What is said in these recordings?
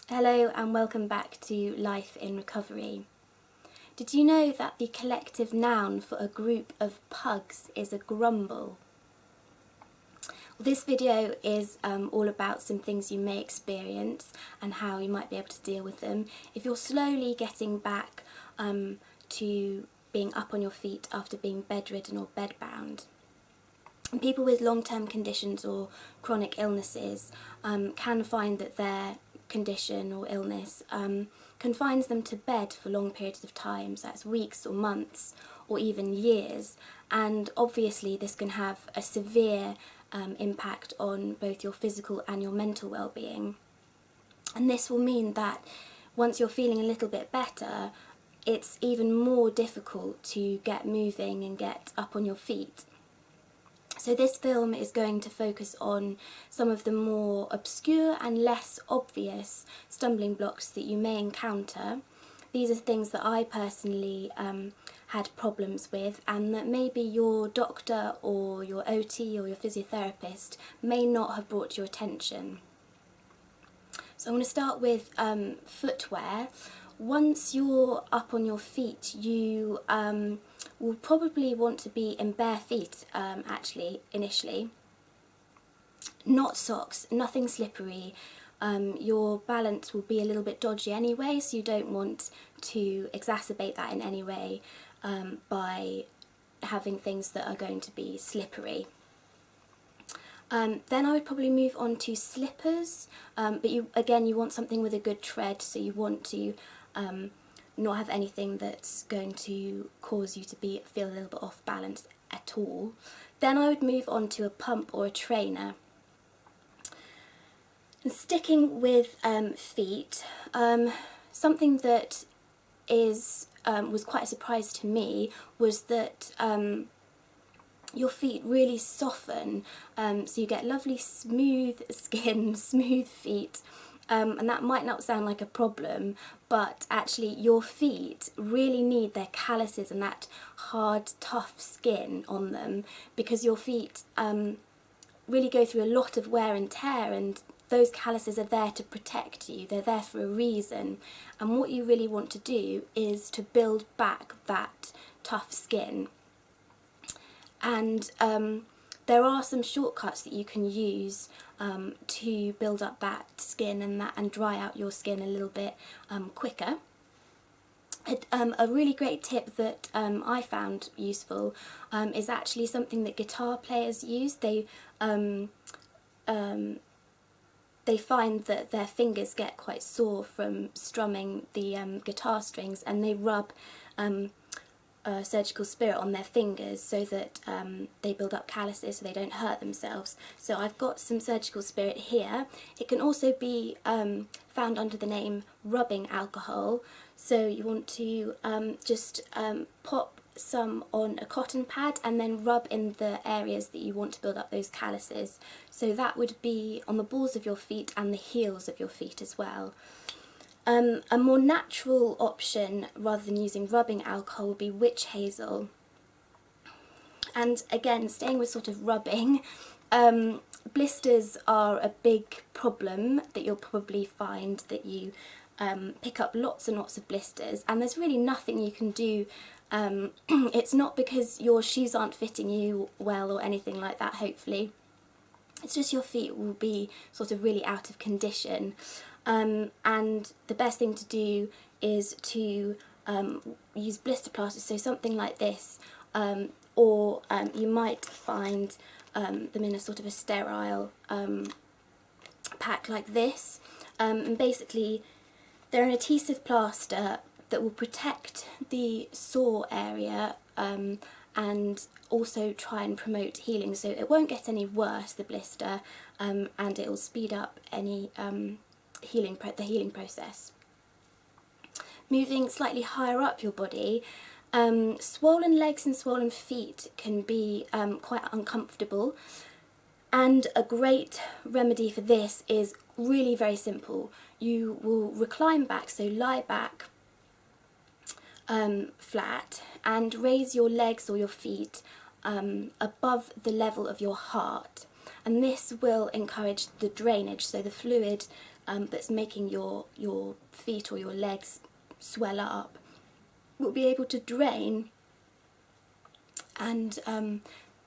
Hello and welcome back to Life in Recovery. Did you know that the collective noun for a group of pugs is a grumble? Well, this video is all about some things you may experience and how you might be able to deal with them if you're slowly getting back to being up on your feet after being bedridden or bedbound. And people with long-term conditions or chronic illnesses can find that their condition or illness confines them to bed for long periods of time, so that's weeks or months or even years, and obviously this can have a severe impact on both your physical and your mental well-being. And this will mean that once you're feeling a little bit better, it's even more difficult to get moving and get up on your feet. So this film is going to focus on some of the more obscure and less obvious stumbling blocks that you may encounter. These are things that I personally had problems with, and that maybe your doctor or your OT or your physiotherapist may not have brought to your attention. So I'm going to start with footwear. Once you're up on your feet, you will probably want to be in bare feet actually initially. Not socks, nothing slippery. Your balance will be a little bit dodgy anyway, so you don't want to exacerbate that in any way by having things that are going to be slippery. Then I would probably move on to slippers, but you want something with a good tread, so you want to not have anything that's going to cause you to feel a little bit off balance at all. Then I would move on to a pump or a trainer. And sticking with feet, something that was quite a surprise to me was that your feet really soften, so you get lovely smooth skin, smooth feet, and that might not sound like a problem, but actually your feet really need their calluses and that hard, tough skin on them, because your feet really go through a lot of wear and tear, and those calluses are there to protect you. They're there for a reason, and what you really want to do is to build back that tough skin. And there are some shortcuts that you can use to build up that skin and dry out your skin a little bit quicker. A really great tip that I found useful is actually something that guitar players use. They find that their fingers get quite sore from strumming the guitar strings, and they rub surgical spirit on their fingers so that they build up calluses so they don't hurt themselves. So I've got some surgical spirit here. It can also be found under the name rubbing alcohol. So you want to just pop some on a cotton pad and then rub in the areas that you want to build up those calluses. So that would be on the balls of your feet and the heels of your feet as well. A more natural option, rather than using rubbing alcohol, would be witch hazel. And again, staying with sort of rubbing, blisters are a big problem that you'll probably find that you pick up lots and lots of blisters, and there's really nothing you can do. It's not because your shoes aren't fitting you well or anything like that, hopefully. It's just your feet will be sort of really out of condition. And the best thing to do is to use blister plasters, so something like this, or you might find them in a sort of a sterile pack like this. And basically they're an adhesive plaster that will protect the sore area and also try and promote healing, so it won't get any worse, the blister, and it will speed up any the healing process. Moving slightly higher up your body, swollen legs and swollen feet can be quite uncomfortable, and a great remedy for this is really very simple. You will recline back, so lie back flat and raise your legs or your feet above the level of your heart. and this will encourage the drainage, so the fluid that's making your feet or your legs swell up will be able to drain, and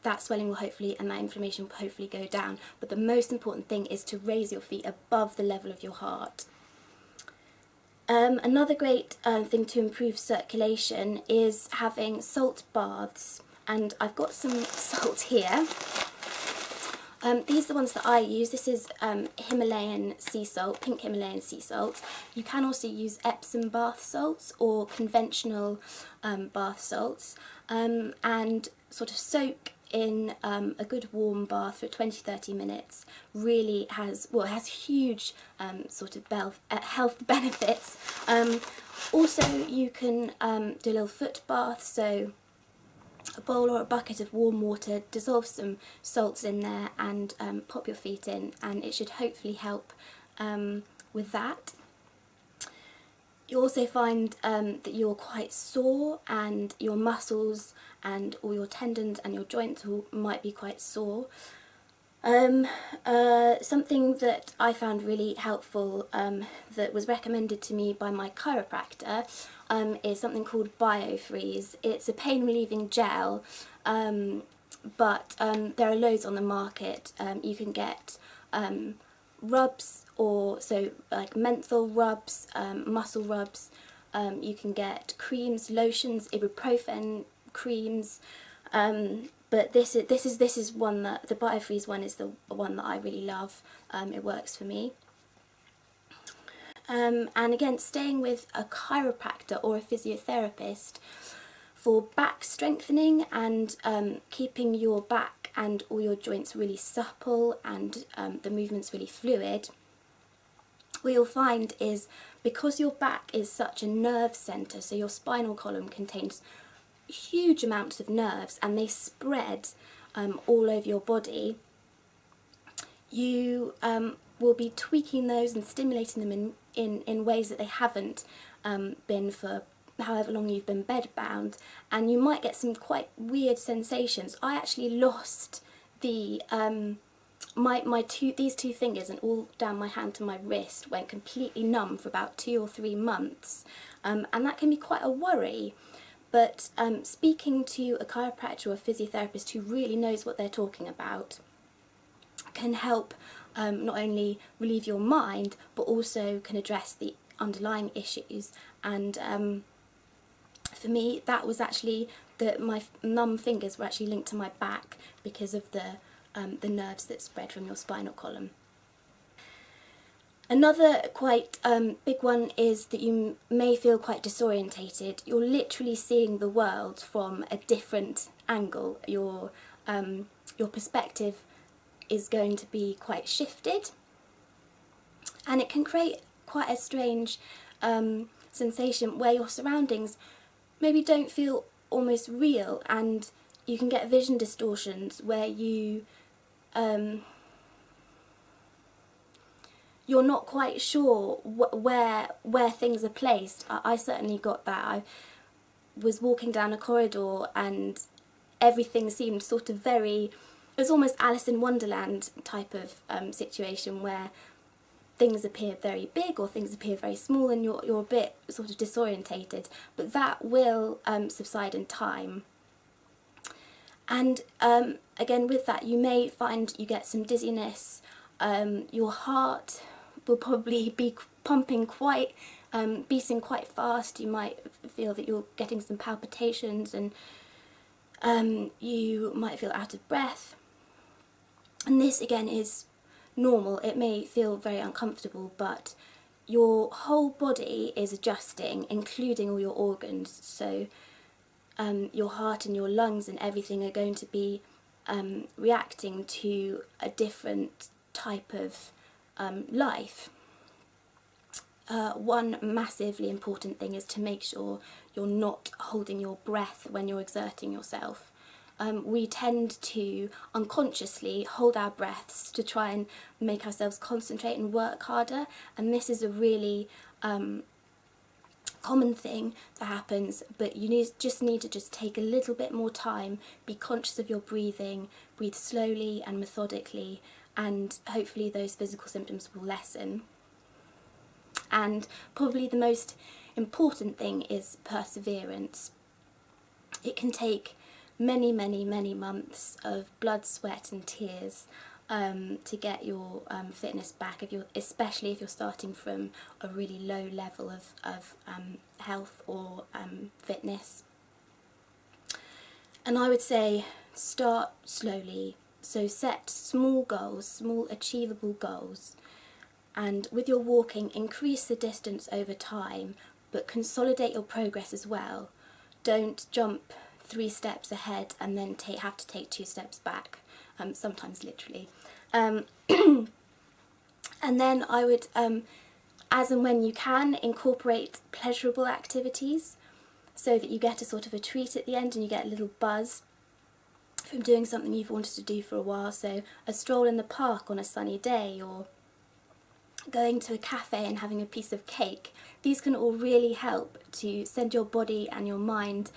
that swelling will hopefully, and that inflammation will hopefully go down. But the most important thing is to raise your feet above the level of your heart. Another great thing to improve circulation is having salt baths, and I've got some salt here. These are the ones that I use. This is Himalayan sea salt, pink Himalayan sea salt. You can also use Epsom bath salts or conventional bath salts, and sort of soak in a good warm bath for 20-30 minutes. Really has, well, it has huge sort of health benefits. Also, you can do a little foot bath, so a bowl or a bucket of warm water, dissolve some salts in there and pop your feet in, and it should hopefully help with that. You also find that you're quite sore, and your muscles and all your tendons and your joints might be quite sore. Something that I found really helpful that was recommended to me by my chiropractor is something called BioFreeze. It's a pain relieving gel, but there are loads on the market. You can get rubs, or so like menthol rubs, muscle rubs. You can get creams, lotions, ibuprofen creams. But this is one that, the BioFreeze one is the one that I really love. It works for me. And again, staying with a chiropractor or a physiotherapist for back strengthening and keeping your back and all your joints really supple and the movements really fluid, what you'll find is, because your back is such a nerve centre, so your spinal column contains huge amounts of nerves and they spread all over your body, you will be tweaking those and stimulating them in ways that they haven't been for however long you've been bedbound, and you might get some quite weird sensations. I actually lost the these two fingers, and all down my hand to my wrist went completely numb for about 2 or 3 months, and that can be quite a worry. But speaking to a chiropractor or a physiotherapist who really knows what they're talking about can help not only relieve your mind, but also can address the underlying issues. And for me, that was actually my numb fingers were actually linked to my back because of the nerves that spread from your spinal column. Another quite big one is that you may feel quite disorientated. You're literally seeing the world from a different angle. Your perspective is going to be quite shifted, and it can create quite a strange sensation where your surroundings maybe don't feel almost real, and you can get vision distortions where you're not quite sure where things are placed. I certainly got that. I was walking down a corridor and everything seemed sort of it was almost Alice in Wonderland type of situation, where things appear very big or things appear very small, and you're a bit sort of disorientated. But that will subside in time. And again, with that, you may find you get some dizziness. Your heart will probably be pumping beating quite fast. You might feel that you're getting some palpitations, and you might feel out of breath. And this again is normal. It may feel very uncomfortable, but your whole body is adjusting, including all your organs. So your heart and your lungs and everything are going to be reacting to a different type of life. One massively important thing is to make sure you're not holding your breath when you're exerting yourself. We tend to unconsciously hold our breaths to try and make ourselves concentrate and work harder, and this is a really common thing that happens, but you just need to take a little bit more time, be conscious of your breathing, breathe slowly and methodically, and hopefully those physical symptoms will lessen. And probably the most important thing is perseverance. It can take many, many, many months of blood, sweat and tears to get your fitness back, especially if you're starting from a really low level of health or fitness. And I would say start slowly, so set small goals, small achievable goals, and with your walking increase the distance over time, but consolidate your progress as well. Don't jump 3 steps ahead and then have to take 2 steps back, sometimes literally. And then I would, as and when you can, incorporate pleasurable activities so that you get a sort of a treat at the end and you get a little buzz from doing something you've wanted to do for a while. So a stroll in the park on a sunny day, or going to a cafe and having a piece of cake. These can all really help to send your body and your mind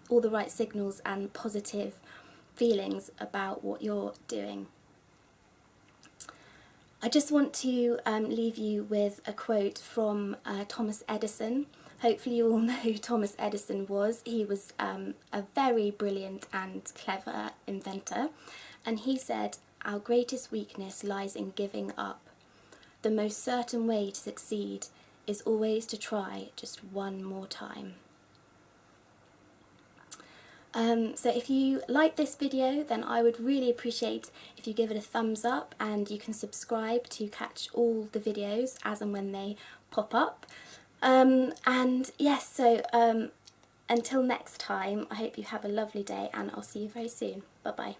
all the right signals and positive feelings about what you're doing. I just want to leave you with a quote from Thomas Edison. Hopefully you all know who Thomas Edison was. He was a very brilliant and clever inventor, and he said, "Our greatest weakness lies in giving up. The most certain way to succeed is always to try just one more time." So if you like this video, then I would really appreciate if you give it a thumbs up, and you can subscribe to catch all the videos as and when they pop up. And yes, so until next time, I hope you have a lovely day, and I'll see you very soon. Bye bye.